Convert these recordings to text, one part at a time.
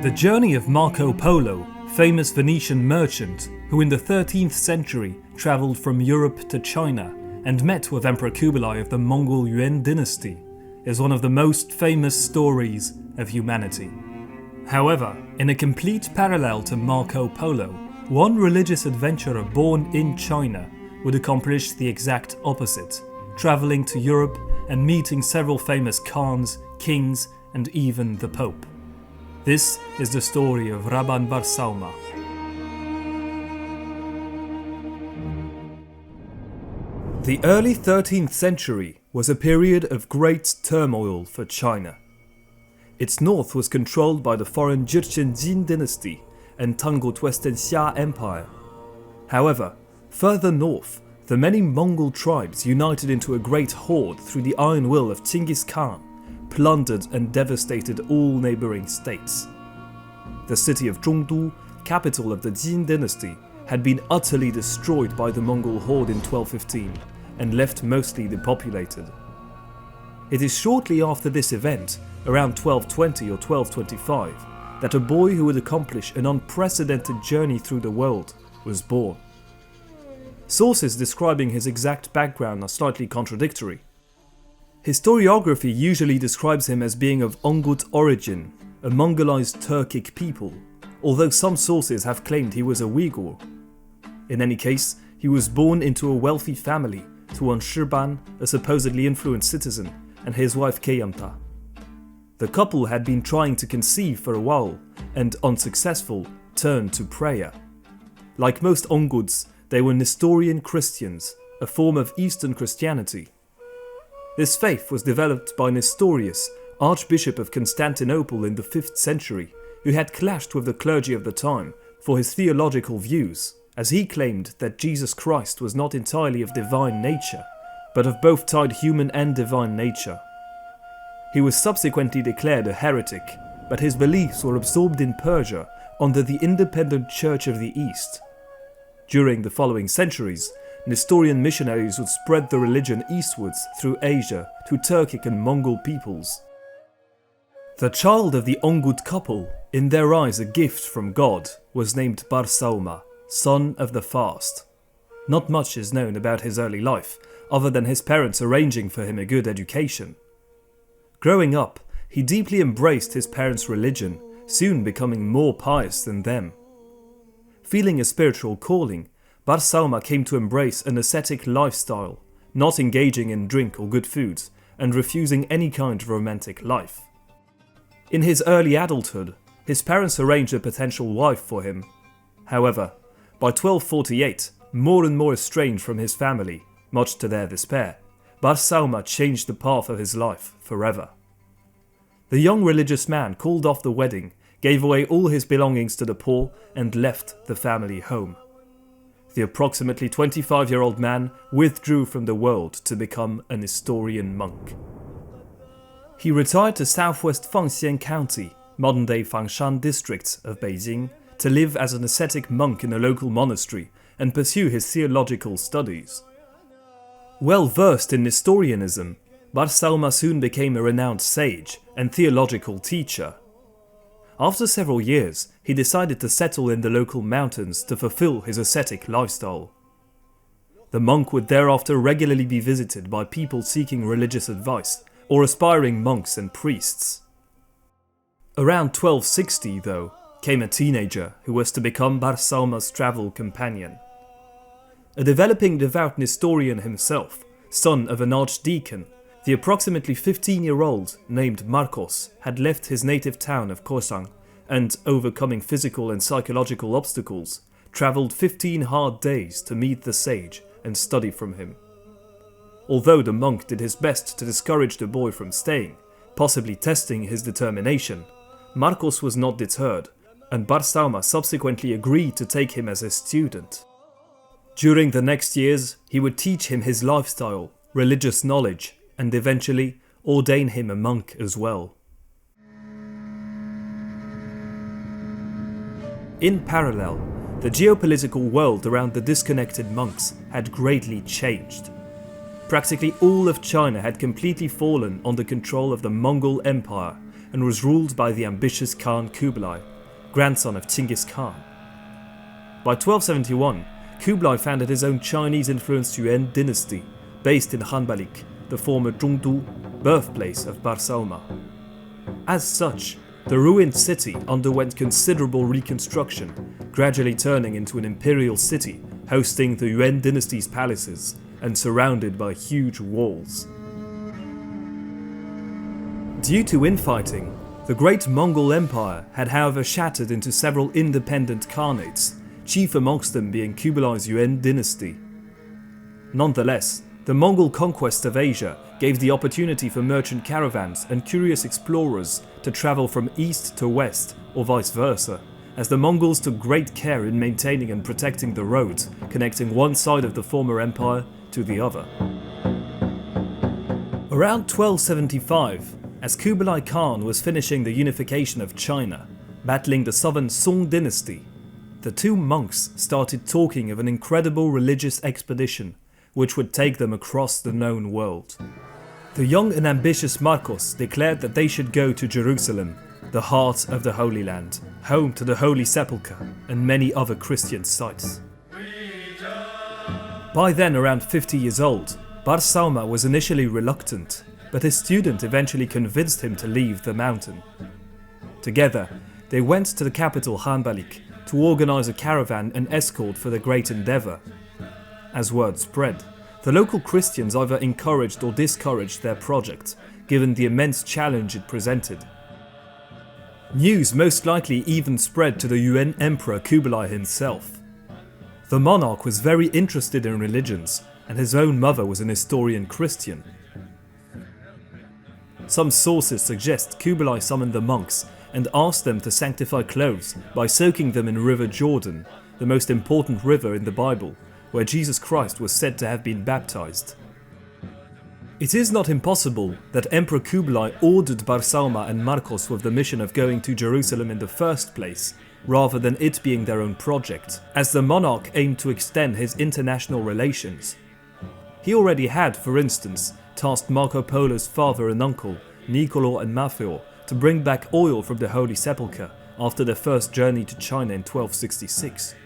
The journey of Marco Polo, famous Venetian merchant who in the 13th century travelled from Europe to China and met with Emperor Kublai of the Mongol Yuan dynasty, is one of the most famous stories of humanity. However, in a complete parallel to Marco Polo, one religious adventurer born in China would accomplish the exact opposite, travelling to Europe and meeting several famous khans, kings, and even the Pope. This is the story of Rabban Bar Sauma. The early 13th century was a period of great turmoil for China. Its north was controlled by the foreign Jurchen Jin dynasty and Tangut Western Xia Empire. However, further north, the many Mongol tribes united into a great horde through the iron will of Genghis Khan, plundered and devastated all neighbouring states. The city of Zhongdu, capital of the Jin dynasty, had been utterly destroyed by the Mongol horde in 1215 and left mostly depopulated. It is shortly after this event, around 1220 or 1225, that a boy who would accomplish an unprecedented journey through the world was born. Sources describing his exact background are slightly contradictory. Historiography usually describes him as being of Ongut origin, a Mongolized Turkic people, although some sources have claimed he was a Uyghur. In any case, he was born into a wealthy family to Anshiban, a supposedly influent citizen, and his wife Keyamta. The couple had been trying to conceive for a while, and unsuccessful, turned to prayer. Like most Onguts, they were Nestorian Christians, a form of Eastern Christianity. This faith was developed by Nestorius, Archbishop of Constantinople in the 5th century, who had clashed with the clergy of the time for his theological views, as he claimed that Jesus Christ was not entirely of divine nature, but of both tied human and divine nature. He was subsequently declared a heretic, but his beliefs were absorbed in Persia under the independent Church of the East. During the following centuries, Nestorian missionaries would spread the religion eastwards through Asia to Turkic and Mongol peoples. The child of the Ongut couple, in their eyes a gift from God, was named Bar Sauma, son of the fast. Not much is known about his early life, other than his parents arranging for him a good education. Growing up, he deeply embraced his parents' religion, soon becoming more pious than them. Feeling a spiritual calling, Bar Sauma came to embrace an ascetic lifestyle, not engaging in drink or good foods, and refusing any kind of romantic life. In his early adulthood, his parents arranged a potential wife for him. However, by 1248, more and more estranged from his family, much to their despair, Bar Sauma changed the path of his life forever. The young religious man called off the wedding, gave away all his belongings to the poor, and left the family home. The approximately 25-year-old man withdrew from the world to become a Nestorian monk. He retired to southwest Fangxian County, modern-day Fangshan district of Beijing, to live as an ascetic monk in a local monastery and pursue his theological studies. Well versed in Nestorianism, Bar Sauma soon became a renowned sage and theological teacher. After several years, he decided to settle in the local mountains to fulfill his ascetic lifestyle. The monk would thereafter regularly be visited by people seeking religious advice or aspiring monks and priests. Around 1260, though, came a teenager who was to become Bar Sauma's travel companion. A developing devout Nestorian himself, son of an archdeacon, the approximately 15-year-old named Marcos had left his native town of Kosang and, overcoming physical and psychological obstacles, travelled 15 hard days to meet the sage and study from him. Although the monk did his best to discourage the boy from staying, possibly testing his determination, Marcos was not deterred, and Bar Sauma subsequently agreed to take him as a student. During the next years, he would teach him his lifestyle, religious knowledge, and eventually ordain him a monk as well. In parallel, the geopolitical world around the disconnected monks had greatly changed. Practically all of China had completely fallen under control of the Mongol Empire and was ruled by the ambitious Khan Kublai, grandson of Chinggis Khan. By 1271, Kublai founded his own Chinese-influenced Yuan dynasty, based in Khanbalik, the former Zhongdu, birthplace of Bar Sauma. As such, the ruined city underwent considerable reconstruction, gradually turning into an imperial city hosting the Yuan dynasty's palaces and surrounded by huge walls. Due to infighting, the great Mongol Empire had however shattered into several independent khanates, chief amongst them being Kublai's Yuan dynasty. Nonetheless, the Mongol conquest of Asia gave the opportunity for merchant caravans and curious explorers to travel from east to west, or vice versa, as the Mongols took great care in maintaining and protecting the roads connecting one side of the former empire to the other. Around 1275, as Kublai Khan was finishing the unification of China, battling the southern Song dynasty, the two monks started talking of an incredible religious expedition which would take them across the known world. The young and ambitious Marcos declared that they should go to Jerusalem, the heart of the Holy Land, home to the Holy Sepulchre and many other Christian sites. By then around 50 years old, Bar Sauma was initially reluctant, but his student eventually convinced him to leave the mountain. Together, they went to the capital Khanbalik to organize a caravan and escort for the great endeavor. As word spread, the local Christians either encouraged or discouraged their project, given the immense challenge it presented. News most likely even spread to the Yuan Emperor Kublai himself. The monarch was very interested in religions, and his own mother was a Nestorian Christian. Some sources suggest Kublai summoned the monks and asked them to sanctify clothes by soaking them in River Jordan, the most important river in the Bible, where Jesus Christ was said to have been baptized. It is not impossible that Emperor Kublai ordered Bar Sauma and Marcos with the mission of going to Jerusalem in the first place, rather than it being their own project, as the monarch aimed to extend his international relations. He already had, for instance, tasked Marco Polo's father and uncle, Niccolo and Maffeo, to bring back oil from the Holy Sepulchre after their first journey to China in 1266.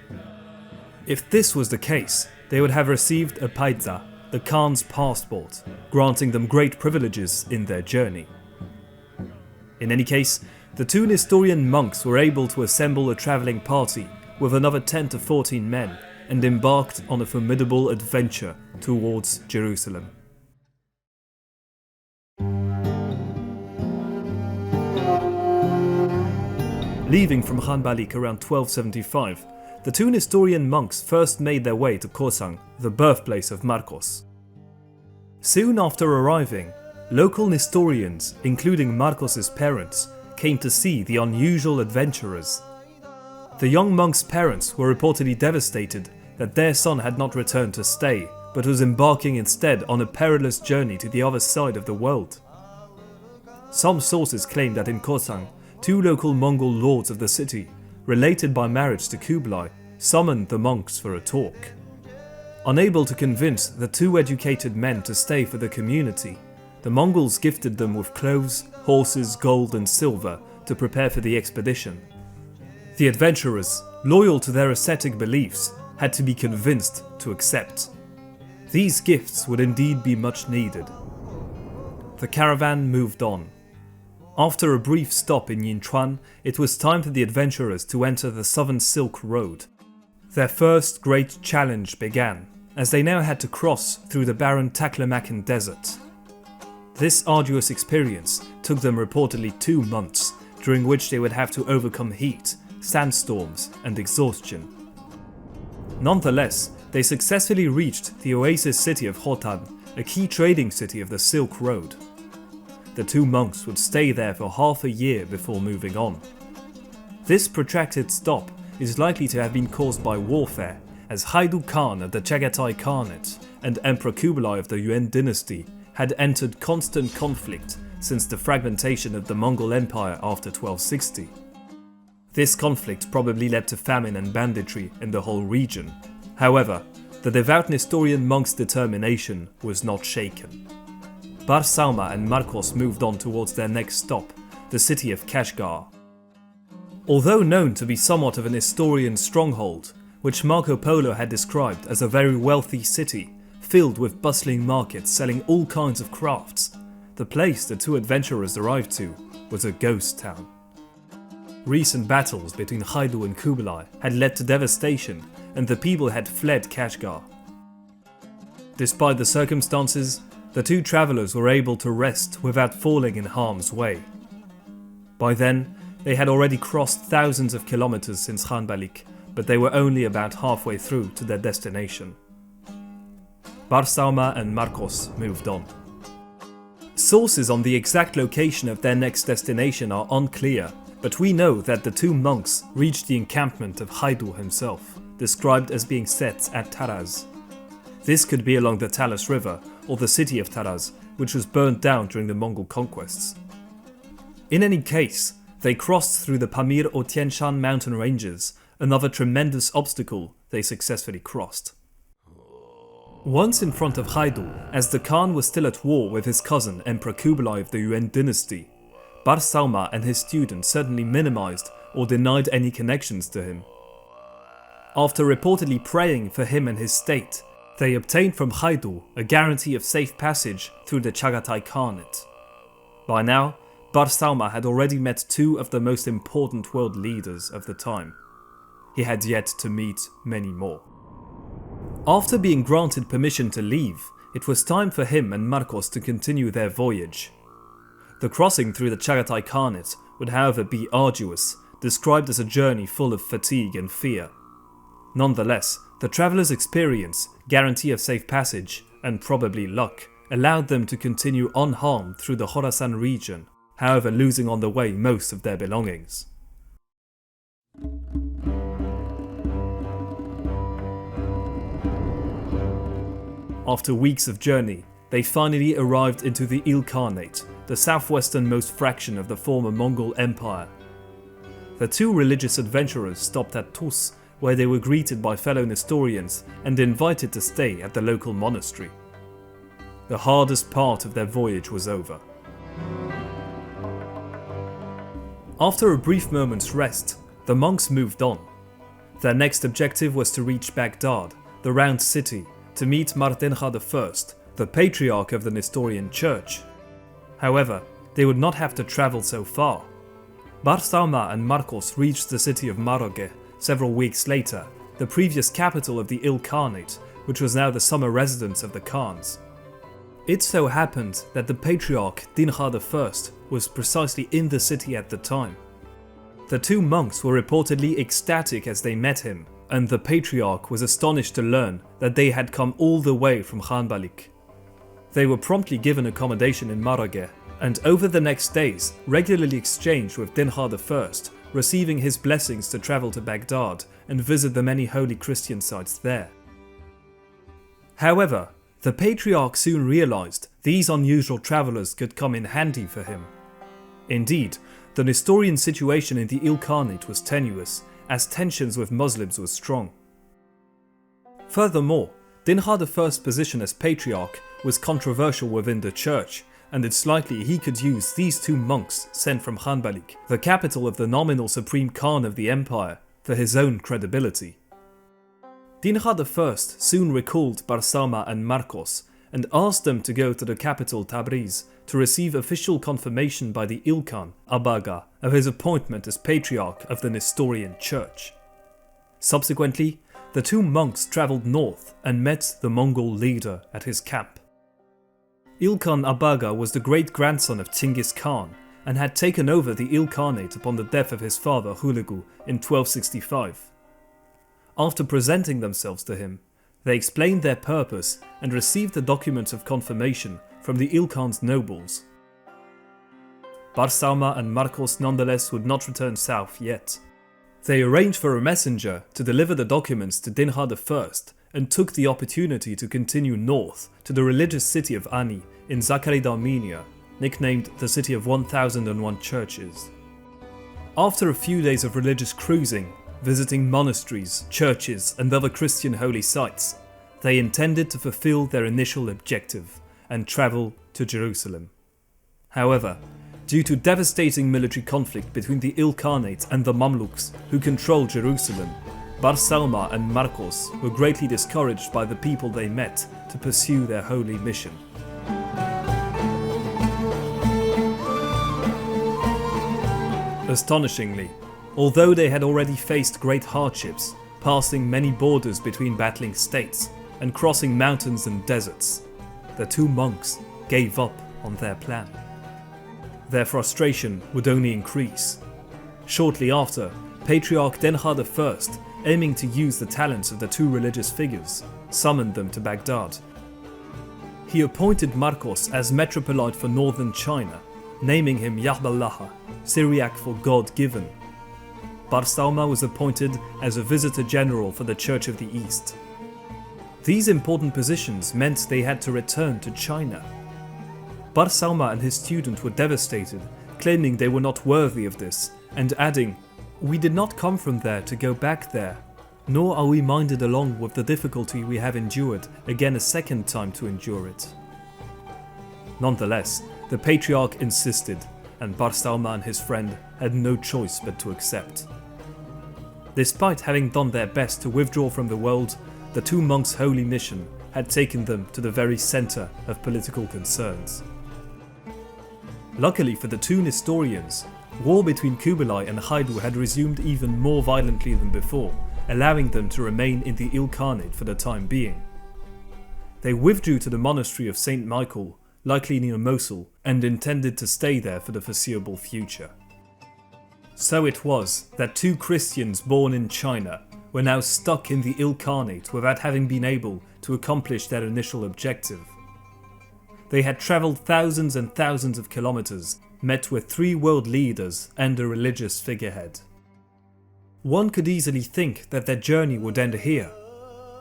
If this was the case, they would have received a paidza, the Khan's passport, granting them great privileges in their journey. In any case, the two Nestorian monks were able to assemble a travelling party with another 10 to 14 men and embarked on a formidable adventure towards Jerusalem. Leaving from Khanbalik around 1275, the two Nestorian monks first made their way to Kosang, the birthplace of Marcos. Soon after arriving, local Nestorians, including Marcos's parents, came to see the unusual adventurers. The young monks' parents were reportedly devastated that their son had not returned to stay, but was embarking instead on a perilous journey to the other side of the world. Some sources claim that in Kosang, two local Mongol lords of the city, related by marriage to Kublai, summoned the monks for a talk. Unable to convince the two educated men to stay for the community, the Mongols gifted them with clothes, horses, gold and silver to prepare for the expedition. The adventurers, loyal to their ascetic beliefs, had to be convinced to accept. These gifts would indeed be much needed. The caravan moved on. After a brief stop in Yinchuan, it was time for the adventurers to enter the Southern Silk Road. Their first great challenge began, as they now had to cross through the barren Taklamakan Desert. This arduous experience took them reportedly 2 months, during which they would have to overcome heat, sandstorms and exhaustion. Nonetheless, they successfully reached the oasis city of Khitan, a key trading city of the Silk Road. The two monks would stay there for half a year before moving on. This protracted stop is likely to have been caused by warfare, as Haidu Khan of the Chagatai Khanate and Emperor Kublai of the Yuan dynasty had entered constant conflict since the fragmentation of the Mongol Empire after 1260. This conflict probably led to famine and banditry in the whole region. However, the devout Nestorian monks' determination was not shaken. Bar Sauma and Marcos moved on towards their next stop, the city of Kashgar. Although known to be somewhat of an Nestorian stronghold, which Marco Polo had described as a very wealthy city, filled with bustling markets selling all kinds of crafts, the place the two adventurers arrived to was a ghost town. Recent battles between Haidu and Kublai had led to devastation, and the people had fled Kashgar. Despite the circumstances, the two travellers were able to rest without falling in harm's way. By then, they had already crossed thousands of kilometers since Khanbalik, but they were only about halfway through to their destination. Bar Sauma and Marcos moved on. Sources on the exact location of their next destination are unclear, but we know that the two monks reached the encampment of Haidu himself, described as being set at Taraz. This could be along the Talas River or the city of Taraz, which was burnt down during the Mongol conquests. In any case, they crossed through the Pamir or Tian Shan mountain ranges, another tremendous obstacle they successfully crossed. Once in front of Haidu, as the Khan was still at war with his cousin Emperor Kublai of the Yuan dynasty, Bar Sauma and his students certainly minimized or denied any connections to him. After reportedly praying for him and his state, they obtained from Haidu a guarantee of safe passage through the Chagatai Khanate. By now, Bar Sauma had already met two of the most important world leaders of the time. He had yet to meet many more. After being granted permission to leave, it was time for him and Marcos to continue their voyage. The crossing through the Chagatai Khanate would however be arduous, described as a journey full of fatigue and fear. Nonetheless, the travellers' experience, guarantee of safe passage, and probably luck, allowed them to continue unharmed through the Khorasan region, however losing on the way most of their belongings. After weeks of journey, they finally arrived into the Il Khanate, the southwesternmost fraction of the former Mongol Empire. The two religious adventurers stopped at Tus, where they were greeted by fellow Nestorians and invited to stay at the local monastery. The hardest part of their voyage was over. After a brief moment's rest, the monks moved on. Their next objective was to reach Baghdad, the Round City, to meet Martinha I, the patriarch of the Nestorian Church. However, they would not have to travel so far. Bar Sauma and Marcos reached the city of Maroge several weeks later, the previous capital of the Il Khanate, which was now the summer residence of the Khans. It so happened that the patriarch Dinha I was precisely in the city at the time. The two monks were reportedly ecstatic as they met him, and the patriarch was astonished to learn that they had come all the way from Khanbalik. They were promptly given accommodation in Maroge, and over the next days regularly exchanged with Dinha I, receiving his blessings to travel to Baghdad and visit the many holy Christian sites there. However, the patriarch soon realized these unusual travelers could come in handy for him. Indeed, the Nestorian situation in the Il Khanate was tenuous, as tensions with Muslims were strong. Furthermore, Dinha I's position as patriarch was controversial within the church, and it's likely he could use these two monks sent from Khanbalik, the capital of the nominal supreme Khan of the empire, for his own credibility. Dinha I soon recalled Bar Sauma and Marcos and asked them to go to the capital Tabriz to receive official confirmation by the Ilkhan, Abaga, of his appointment as patriarch of the Nestorian Church. Subsequently, the two monks travelled north and met the Mongol leader at his camp. Ilkhan Abaga was the great-grandson of Chinggis Khan and had taken over the Il Khanate upon the death of his father Hulagu in 1265. After presenting themselves to him, they explained their purpose and received the documents of confirmation from the Ilkhan's nobles. Bar Sauma and Marcos nonetheless would not return south yet. They arranged for a messenger to deliver the documents to Dinha I and took the opportunity to continue north to the religious city of Ani in Zakharid, Armenia, nicknamed the City of 1001 Churches. After a few days of religious cruising, visiting monasteries, churches and other Christian holy sites, they intended to fulfill their initial objective and travel to Jerusalem. However, Due to devastating military conflict between the Ilkhanate and the Mamluks, who controlled Jerusalem, Bar Sauma and Marcos were greatly discouraged by the people they met to pursue their holy mission. Astonishingly, although they had already faced great hardships, passing many borders between battling states and crossing mountains and deserts, the two monks gave up on their plan. Their frustration would only increase. Shortly after, Patriarch Denha I, aiming to use the talents of the two religious figures, summoned them to Baghdad. He appointed Marcos as Metropolite for northern China, naming him Yaballaha, Syriac for God-given. Bar Sauma was appointed as a Visitor General for the Church of the East. These important positions meant they had to return to China. Bar Sauma and his student were devastated, claiming they were not worthy of this, and adding, "We did not come from there to go back there, nor are we minded along with the difficulty we have endured again a second time to endure it." Nonetheless, the Patriarch insisted, and Bar Sauma and his friend had no choice but to accept. Despite having done their best to withdraw from the world, the two monks' holy mission had taken them to the very centre of political concerns. Luckily for the two Nestorians, war between Kublai and Haidu had resumed even more violently than before, allowing them to remain in the Ilkhanate for the time being. They withdrew to the monastery of St. Michael, likely near Mosul, and intended to stay there for the foreseeable future. So it was that two Christians born in China were now stuck in the Ilkhanate without having been able to accomplish their initial objective. They had travelled thousands and thousands of kilometres, met with three world leaders and a religious figurehead. One could easily think that their journey would end here.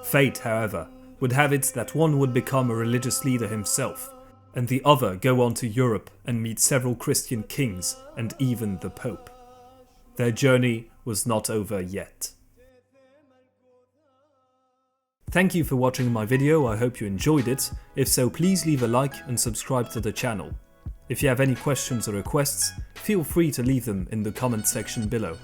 Fate, however, would have it that one would become a religious leader himself, and the other go on to Europe and meet several Christian kings and even the Pope. Their journey was not over yet. Thank you for watching my video, I hope you enjoyed it. If so, please leave a like and subscribe to the channel. If you have any questions or requests, feel free to leave them in the comment section below.